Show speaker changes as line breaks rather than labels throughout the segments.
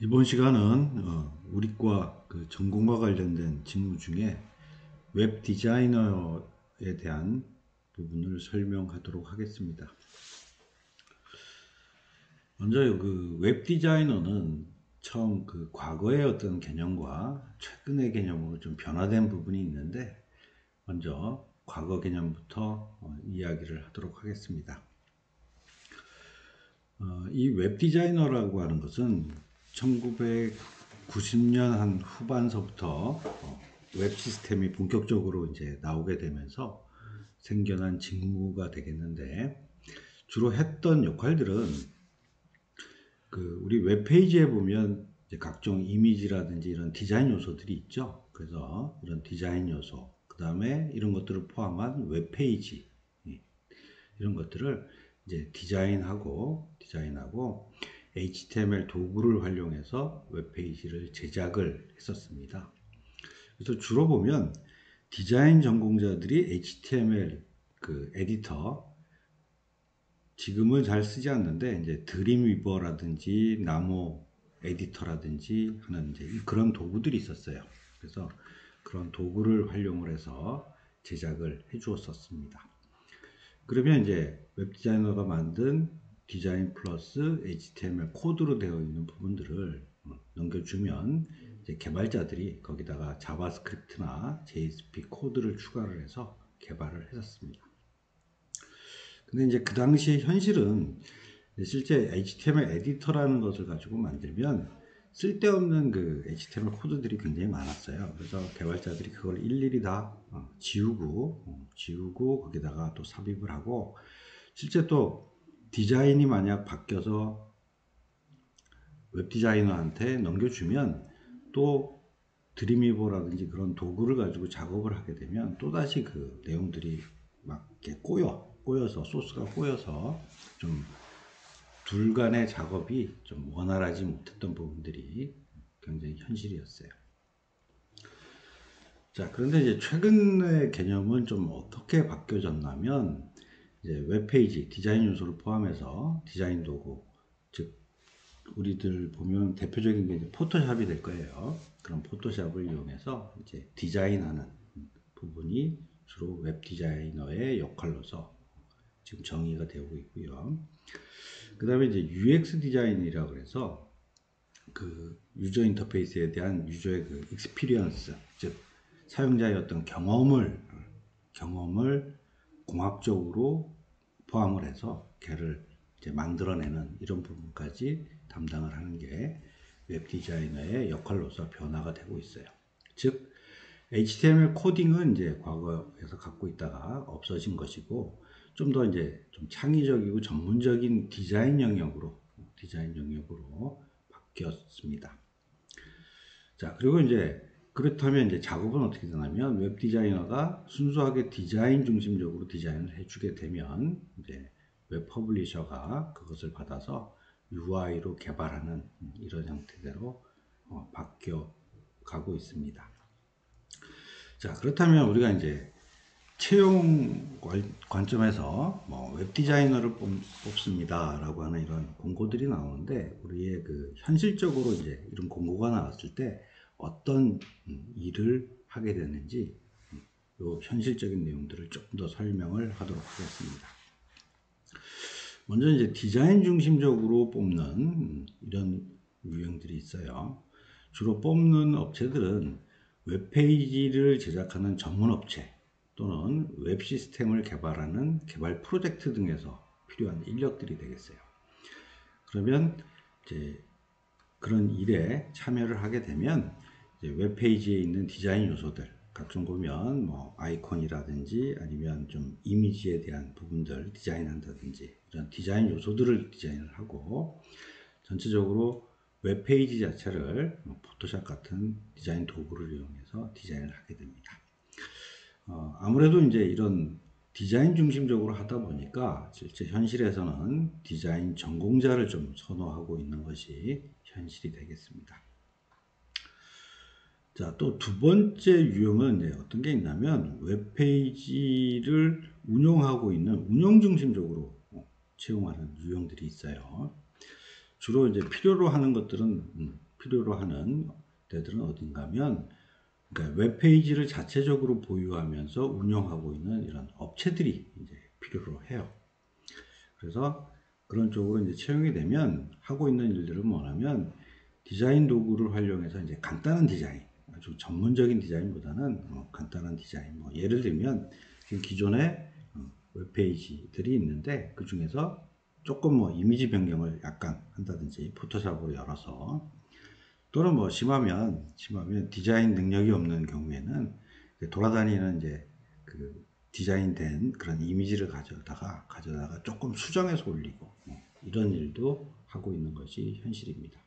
이번 시간은 우리과 그 전공과 관련된 직무 중에 웹 디자이너에 대한 부분을 설명하도록 하겠습니다. 먼저 그 웹 디자이너는 처음 그 과거의 어떤 개념과 최근의 개념으로 좀 변화된 부분이 있는데, 먼저 과거 개념부터 이야기를 하도록 하겠습니다. 이 웹 디자이너라고 하는 것은 1990년 한 후반서부터 웹 시스템이 본격적으로 이제 나오게 되면서 생겨난 직무가 되겠는데, 주로 했던 역할들은 그 우리 웹페이지에 보면 이제 각종 이미지라든지 이런 디자인 요소들이 있죠. 그래서 이런 디자인 요소, 그 다음에 이런 것들을 포함한 웹페이지, 이런 것들을 이제 디자인하고 HTML 도구를 활용해서 웹페이지를 제작을 했었습니다. 그래서 주로 보면 디자인 전공자들이 HTML 그 에디터, 지금은 잘 쓰지 않는데 이제 드림위버라든지 나모 에디터라든지 하는 이제 그런 도구들이 있었어요. 그래서 그런 도구를 활용을 해서 제작을 해 주었었습니다. 그러면 이제 웹 디자이너가 만든 디자인 플러스 HTML 코드로 되어 있는 부분들을 넘겨주면 이제 개발자들이 거기다가 자바스크립트나 JSP 코드를 추가를 해서 개발을 했었습니다. 근데 이제 그 당시 현실은 실제 HTML 에디터라는 것을 가지고 만들면 쓸데없는 그 HTML 코드들이 굉장히 많았어요. 그래서 개발자들이 그걸 일일이 다 지우고 거기다가 또 삽입을 하고, 실제 또 디자인이 만약 바뀌어서 웹 디자이너한테 넘겨주면 또 드림위버라든지 그런 도구를 가지고 작업을 하게 되면 또다시 그 내용들이 막 이렇게 꼬여서 소스가 꼬여서 좀 둘 간의 작업이 좀 원활하지 못했던 부분들이 굉장히 현실이었어요. 자, 그런데 이제 최근의 개념은 좀 어떻게 바뀌어졌냐면, 이제 웹페이지 디자인 요소를 포함해서 디자인 도구, 즉 우리들 보면 대표적인 게 이제 포토샵이 될 거예요. 그런 포토샵을 이용해서 이제 디자인하는 부분이 주로 웹 디자이너의 역할로서 지금 정의가 되고 있고요. 그 다음에 이제 UX 디자인이라고 해서 그 유저 인터페이스에 대한 유저의 그 익스피리언스, 즉 사용자의 어떤 경험을 공학적으로 포함을 해서 걔를 이제 만들어내는 이런 부분까지 담당을 하는 게 웹 디자이너의 역할로서 변화가 되고 있어요. 즉 HTML 코딩은 이제 과거에서 갖고 있다가 없어진 것이고, 좀 더 이제 좀 창의적이고 전문적인 디자인 영역으로 바뀌었습니다. 자, 그리고 이제 그렇다면 이제 작업은 어떻게 되냐면, 웹 디자이너가 순수하게 디자인 중심적으로 디자인을 해주게 되면 이제 웹 퍼블리셔가 그것을 받아서 UI로 개발하는 이런 형태대로 바뀌어 가고 있습니다. 자, 그렇다면 우리가 이제 채용 관점에서 뭐 웹 디자이너를 뽑습니다라고 하는 이런 공고들이 나오는데, 우리의 그 현실적으로 이제 이런 공고가 나왔을 때 어떤 일을 하게 되는지 요 현실적인 내용들을 조금 더 설명을 하도록 하겠습니다. 먼저 이제 디자인 중심적으로 뽑는 이런 유형들이 있어요. 주로 뽑는 업체들은 웹페이지를 제작하는 전문 업체 또는 웹 시스템을 개발하는 개발 프로젝트 등에서 필요한 인력들이 되겠어요. 그러면 이제 그런 일에 참여를 하게 되면 이제 웹페이지에 있는 디자인 요소들, 각종 보면 뭐 아이콘이라든지 아니면 좀 이미지에 대한 부분들 디자인한다든지 이런 디자인 요소들을 디자인을 하고, 전체적으로 웹페이지 자체를 포토샵 같은 디자인 도구를 이용해서 디자인을 하게 됩니다. 아무래도 이제 이런 디자인 중심적으로 하다 보니까 실제 현실에서는 디자인 전공자를 좀 선호하고 있는 것이 현실이 되겠습니다. 자, 또 두 번째 유형은 이제 어떤 게 있냐면, 웹페이지를 운영하고 있는 운영 중심적으로 채용하는 유형들이 있어요. 주로 이제 필요로 하는 것들은 필요로 하는 데들은 어딘가면, 그러니까 웹페이지를 자체적으로 보유하면서 운영하고 있는 이런 업체들이 이제 필요로 해요. 그래서 그런 쪽으로 이제 채용이 되면 하고 있는 일들은 뭐냐면 디자인 도구를 활용해서 이제 간단한 디자인, 아주 전문적인 디자인보다는 간단한 디자인, 뭐 예를 들면 지금 기존에 웹페이지들이 있는데 그 중에서 조금 뭐 이미지 변경을 약간 한다든지 포토샵으로 열어서, 또는 뭐 심하면 디자인 능력이 없는 경우에는 돌아다니는 이제 그 디자인된 그런 이미지를 가져다가 조금 수정해서 올리고 이런 일도 하고 있는 것이 현실입니다.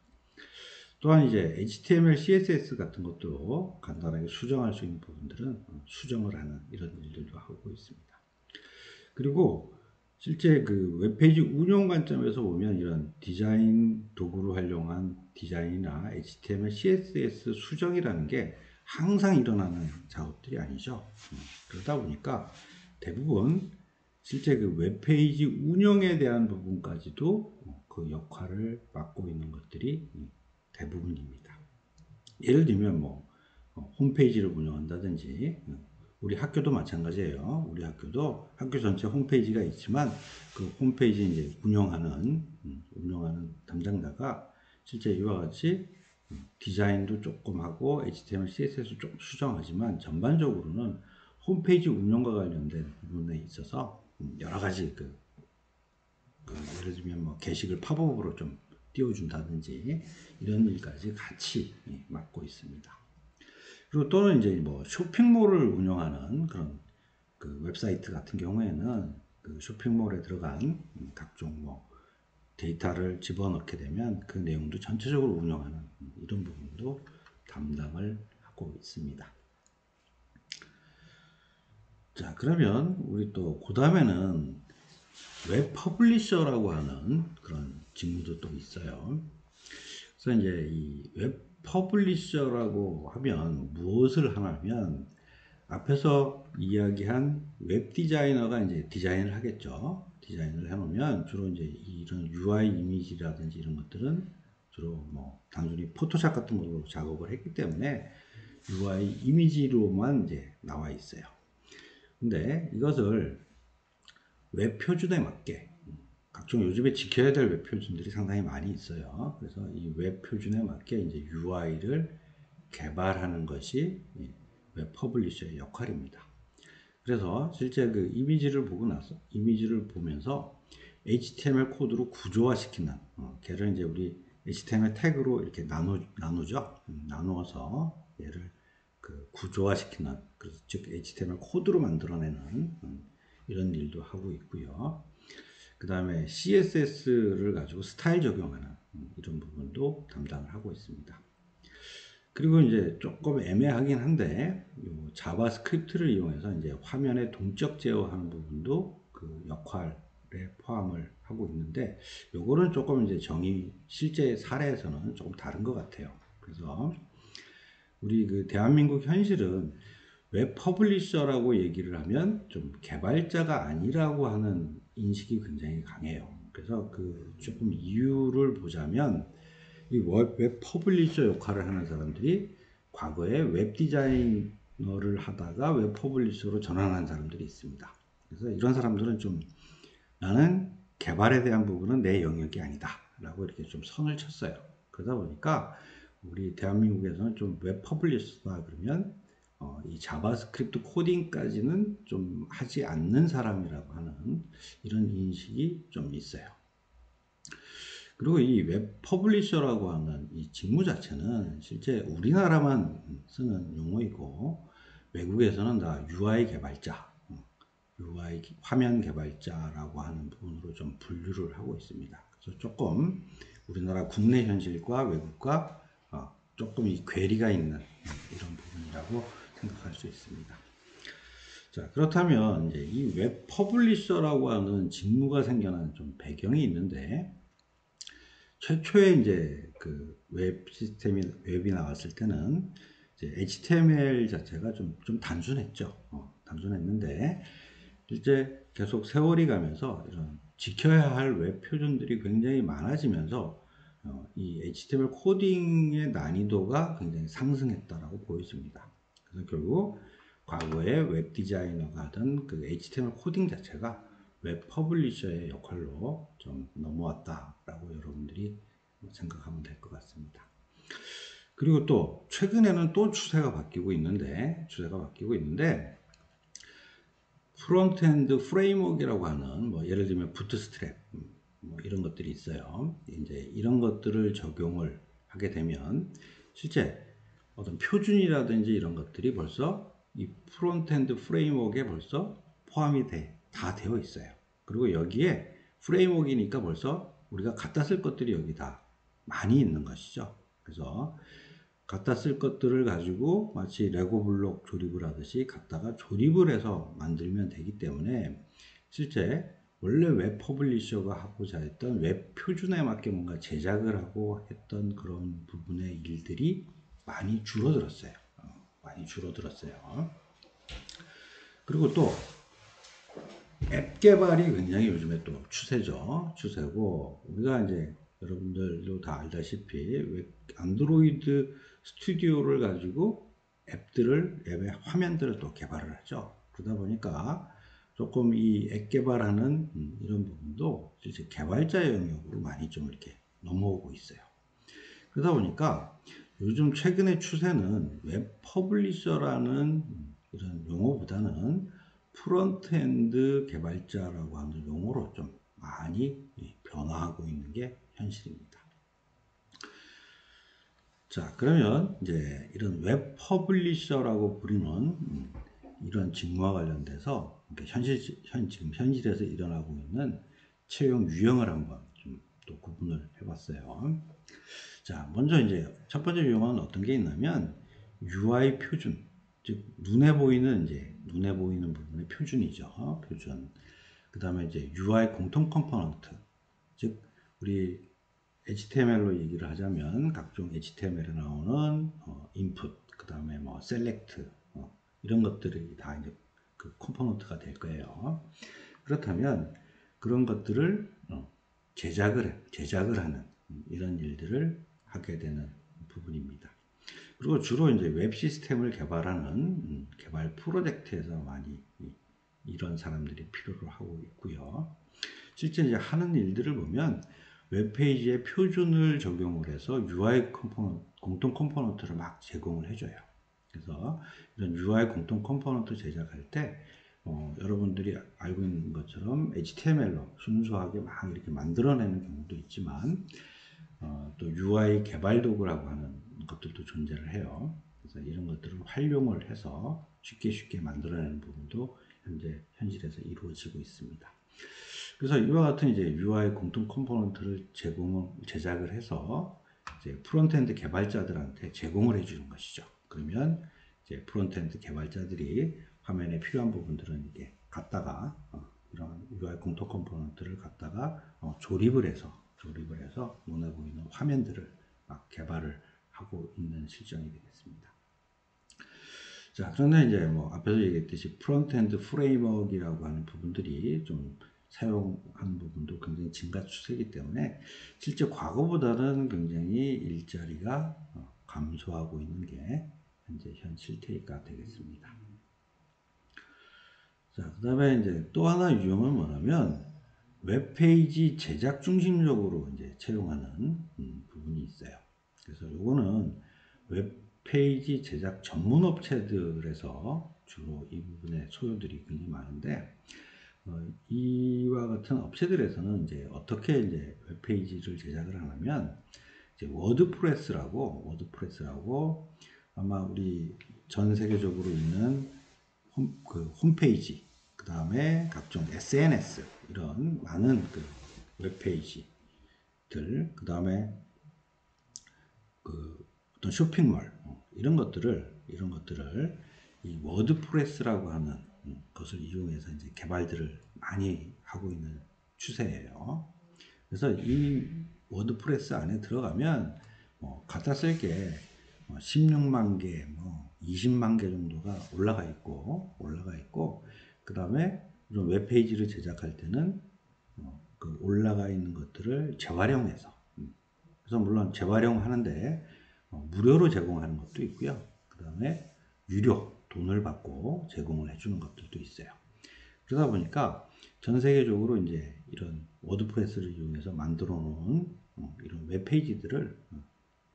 또한 이제 HTML, CSS 같은 것도 간단하게 수정할 수 있는 부분들은 수정을 하는 이런 일들도 하고 있습니다. 그리고 실제 그 웹페이지 운영 관점에서 보면 이런 디자인 도구를 활용한 디자인이나 HTML, CSS 수정이라는 게 항상 일어나는 작업들이 아니죠. 그러다 보니까 대부분 실제 그 웹페이지 운영에 대한 부분까지도 그 역할을 맡고 있는 것들이 대부분입니다. 예를 들면 뭐 홈페이지를 운영한다든지, 우리 학교도 마찬가지예요. 우리 학교도 학교 전체 홈페이지가 있지만 그 홈페이지 이제 운영하는 담당자가 실제 이와 같이 디자인도 조금 하고 HTML, CSS 조금 수정하지만 전반적으로는 홈페이지 운영과 관련된 부분에 있어서 여러 가지 예를 들면 뭐 게시글 팝업으로 좀 띄워준다든지 이런 일까지 같이 맡고 있습니다. 그리고 또는 이제 뭐 쇼핑몰을 운영하는 그런 그 웹사이트 같은 경우에는 그 쇼핑몰에 들어간 각종 뭐 데이터를 집어넣게 되면 그 내용도 전체적으로 운영하는 이런 부분도 담당을 하고 있습니다. 자, 그러면 우리 또 그 다음에는 웹 퍼블리셔라고 하는 그런 직무도 또 있어요. 그래서 이제 이 웹 퍼블리셔라고 하면 무엇을 하냐면, 앞에서 이야기한 웹 디자이너가 이제 디자인을 하겠죠. 디자인을 해놓으면 주로 이제 이런 UI 이미지라든지 이런 것들은 주로 뭐 단순히 포토샵 같은 걸로 작업을 했기 때문에 UI 이미지로만 이제 나와 있어요. 근데 이것을 웹 표준에 맞게 각종 요즘에 지켜야 될 웹 표준들이 상당히 많이 있어요. 그래서 이 웹 표준에 맞게 이제 UI를 개발하는 것이 웹 퍼블리셔의 역할입니다. 그래서 실제 그 이미지를 보면서 HTML 코드로 구조화시키는, 걔를 이제 우리 HTML 태그로 이렇게 나누죠. 나누어서 얘를 그 구조화시키는, 그래서 즉 HTML 코드로 만들어내는 이런 일도 하고 있고요. 그 다음에 CSS를 가지고 스타일 적용하는 이런 부분도 담당을 하고 있습니다. 그리고 이제 조금 애매하긴 한데 요 자바스크립트를 이용해서 이제 화면에 동적 제어하는 부분도 그 역할에 포함을 하고 있는데, 요거는 조금 이제 실제 사례에서는 조금 다른 것 같아요. 그래서 우리 그 대한민국 현실은 웹 퍼블리셔라고 얘기를 하면 좀 개발자가 아니라고 하는 인식이 굉장히 강해요. 그래서 그 조금 이유를 보자면, 이 웹 퍼블리셔 역할을 하는 사람들이 과거에 웹 디자이너를 하다가 웹 퍼블리셔로 전환한 사람들이 있습니다. 그래서 이런 사람들은 좀 나는 개발에 대한 부분은 내 영역이 아니다 라고 이렇게 좀 선을 쳤어요. 그러다 보니까 우리 대한민국에서는 좀 웹 퍼블리셔다 그러면 이 자바스크립트 코딩까지는 좀 하지 않는 사람이라고 하는 이런 인식이 좀 있어요. 그리고 이 웹 퍼블리셔라고 하는 이 직무 자체는 실제 우리나라만 쓰는 용어이고, 외국에서는 다 UI 개발자, UI 화면 개발자라고 하는 부분으로 좀 분류를 하고 있습니다. 그래서 조금 우리나라 국내 현실과 외국과 조금 이 괴리가 있는 이런 부분이라고 생각할 수 있습니다. 자, 그렇다면 이제 이 웹 퍼블리셔라고 하는 직무가 생겨난 좀 배경이 있는데, 최초에 이제 그 웹이 나왔을 때는 이제 HTML 자체가 좀 단순했죠. 단순했는데, 이제 계속 세월이 가면서 이런 지켜야 할 웹 표준들이 굉장히 많아지면서 이 HTML 코딩의 난이도가 굉장히 상승했다라고 보여집니다. 그래서 결국 과거에 웹 디자이너가 하던 그 HTML 코딩 자체가 웹 퍼블리셔의 역할로 좀 넘어왔다라고 여러분들이 생각하면 될 것 같습니다. 그리고 또 최근에는 또 추세가 바뀌고 있는데 프론트엔드 프레임워크라고 하는 뭐 예를 들면 부트스트랩 뭐 이런 것들이 있어요. 이제 이런 것들을 적용을 하게 되면 실제 어떤 표준이라든지 이런 것들이 벌써 이 프론트엔드 프레임워크에 벌써 포함이 다 되어 있어요. 그리고 여기에 프레임워크이니까 벌써 우리가 갖다 쓸 것들이 여기 다 많이 있는 것이죠. 그래서 갖다 쓸 것들을 가지고 마치 레고 블록 조립을 하듯이 갖다가 조립을 해서 만들면 되기 때문에 실제 원래 웹 퍼블리셔가 하고자 했던 웹 표준에 맞게 뭔가 제작을 하고 했던 그런 부분의 일들이 많이 줄어들었어요. 많이 줄어들었어요. 그리고 또 앱 개발이 굉장히 요즘에 또 추세고 우리가 이제 여러분들도 다 알다시피 안드로이드 스튜디오를 가지고 앱의 화면들을 또 개발을 하죠. 그러다 보니까 조금 이 앱 개발하는 이런 부분도 실제 개발자 영역으로 많이 좀 이렇게 넘어오고 있어요. 그러다 보니까 요즘 최근의 추세는 웹 퍼블리셔라는 이런 용어보다는 프론트엔드 개발자라고 하는 용어로 좀 많이 변화하고 있는 게 현실입니다. 자, 그러면 이제 이런 웹 퍼블리셔라고 부르는 이런 직무와 관련돼서 지금 현실에서 일어나고 있는 채용 유형을 한번 좀 또 구분을 해봤어요. 자, 먼저 이제 첫 번째 유형은 어떤 게 있냐면 UI 표준, 즉 눈에 보이는 부분의 표준이죠. 표준. 그다음에 이제 UI 공통 컴포넌트, 즉 우리 HTML로 얘기를 하자면 각종 HTML에 나오는 인풋, 그다음에 뭐 셀렉트 이런 것들이 다 이제 그 컴포넌트가 될 거예요. 그렇다면 그런 것들을 제작을 하는 이런 일들을 하게 되는 부분입니다. 그리고 주로 이제 웹 시스템을 개발하는 개발 프로젝트에서 많이 이런 사람들이 필요로 하고 있고요. 실제 이제 하는 일들을 보면 웹페이지에 표준을 적용을 해서 UI 공통 컴포넌트를 막 제공을 해줘요. 그래서 이런 UI 공통 컴포넌트 제작할 때 여러분들이 알고 있는 것처럼 HTML로 순수하게 막 이렇게 만들어내는 경우도 있지만 또 UI 개발 도구라고 하는 것들도 존재를 해요. 그래서 이런 것들을 활용을 해서 쉽게 만들어내는 부분도 현실에서 이루어지고 있습니다. 그래서 이와 같은 이제 UI 공통 컴포넌트를 제작을 해서 이제 프론트엔드 개발자들한테 제공을 해주는 것이죠. 그러면 이제 프론트엔드 개발자들이 화면에 필요한 부분들은 이게 갖다가 이런 UI 공통 컴포넌트를 갖다가 조립을 해서 눈에 보이는 화면들을 막 개발을 하고 있는 실정이 되겠습니다. 자, 그런데 이제 뭐 앞에서 얘기했듯이 프론트엔드 프레임워크라고 하는 부분들이 좀 사용하는 부분도 굉장히 증가 추세이기 때문에 실제 과거보다는 굉장히 일자리가 감소하고 있는 게 현재 현 실태가 되겠습니다. 자, 그 다음에 이제 또 하나 유형은 뭐냐면 웹페이지 제작 중심적으로 이제 채용하는 부분이 있어요. 그래서 요거는 웹페이지 제작 전문 업체들에서 주로 이 부분의 소요들이 굉장히 많은데 이와 같은 업체들에서는 이제 어떻게 이제 웹페이지를 제작을 하냐면 이제 워드프레스라고 아마 우리 전 세계적으로 있는 홈페이지, 그 다음에 각종 SNS 이런 많은 그 웹페이지들, 그 다음에 그 어떤 쇼핑몰 이런 것들을 이 워드프레스라고 하는 것을 이용해서 이제 개발들을 많이 하고 있는 추세예요. 그래서 이 워드프레스 안에 들어가면 갖다 쓸 게 16만 개, 20만 개 정도가 올라가 있고, 그 다음에 웹페이지를 제작할 때는 그 올라가 있는 것들을 재활용해서 그래서 물론 재활용하는데 무료로 제공하는 것도 있고요. 그 다음에 유료 돈을 받고 제공을 해주는 것들도 있어요. 그러다 보니까 전 세계적으로 이제 이런 워드프레스를 이용해서 만들어 놓은 이런 웹페이지들을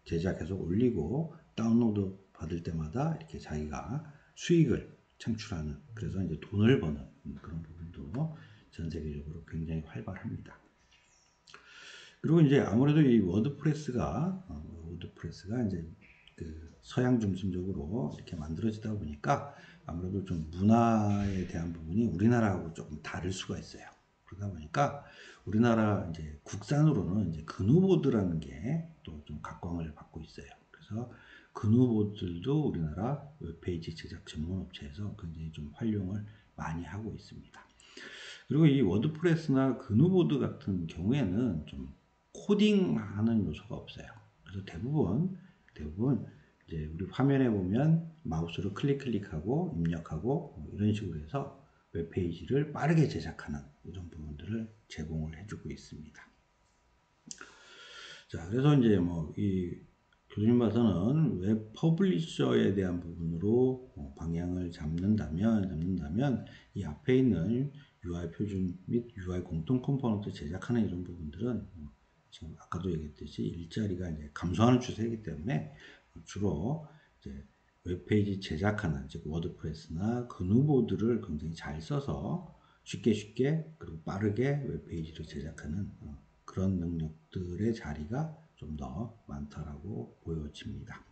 제작해서 올리고 다운로드 받을 때마다 이렇게 자기가 수익을 창출하는, 그래서 이제 돈을 버는 그런 부분도 전 세계적으로 굉장히 활발합니다. 그리고 이제 아무래도 이 워드프레스가 이제 그 서양 중심적으로 이렇게 만들어지다 보니까 아무래도 좀 문화에 대한 부분이 우리나라하고 조금 다를 수가 있어요. 그러다 보니까 우리나라 이제 국산으로는 이제 근우보드라는 게 또 좀 각광을 받고 있어요. 그래서 근우보드도 우리나라 웹페이지 제작 전문 업체에서 굉장히 좀 활용을 많이 하고 있습니다. 그리고 이 워드프레스나 근우보드 같은 경우에는 좀 코딩하는 요소가 없어요. 그래서 대부분 이제 우리 화면에 보면 마우스로 클릭하고 입력하고 이런 식으로 해서 웹페이지를 빠르게 제작하는 이런 부분들을 제공을 해주고 있습니다. 자, 그래서 이제 뭐 이 교수님 봐서는 웹 퍼블리셔에 대한 부분으로 방향을 잡는다면 이 앞에 있는 UI 표준 및 UI 공통 컴포넌트 제작하는 이런 부분들은 지금 아까도 얘기했듯이 일자리가 이제 감소하는 추세이기 때문에 주로 이제 웹페이지 제작하는, 즉 워드프레스나 근우보드를 굉장히 잘 써서 쉽게 그리고 빠르게 웹페이지를 제작하는 그런 능력들의 자리가 좀 더 많다라고 보여집니다.